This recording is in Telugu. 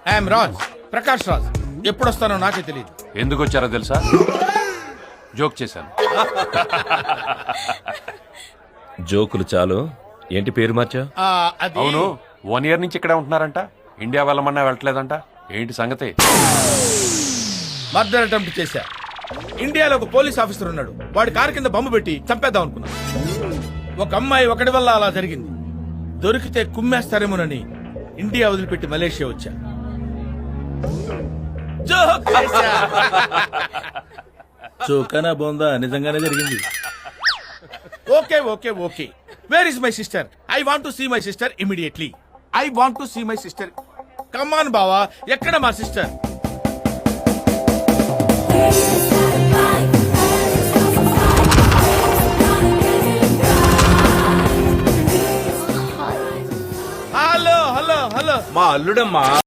ఐఎమ్ రాజ్, ప్రకాష్ రాజ్. ఎప్పుడు వస్తానో నాకే తెలియదు. ఎందుకు వచ్చారో తెలుసా? జోక్ చేశాను. జోకులు చాలు, ఏంటి పేరు మార్చా? అది అవును, 1 year నుంచి ఇక్కడే ఉంటున్నారంట. ఇండియా వెళ్ళమన్నా వెళ్ళట్లేదంట. ఏంటి సంగతి? మర్డర్ అటెంప్ట్ చేశా. ఇండియాలో ఒక పోలీస్ ఆఫీసర్ ఉన్నాడు. వాడి కారు కింద బొమ్మ పెట్టి చంపేద్దాం అనుకున్నా. ఒక అమ్మాయి ఒకటి వల్ల అలా జరిగింది. దొరికితే కుమ్మేస్తారేమోనని ఇండియా వదిలిపెట్టి మలేషియా వచ్చా. జోక్ చేశా. చోకానా బోందా నిజంగానే జరిగింది. Okay okay okay. Where is my sister? I want to see my sister immediately. I want to see my sister. Come on బావా, ఎక్కడ మా సిస్టర్? Hello hello hello. మా అల్లుడమ్మా.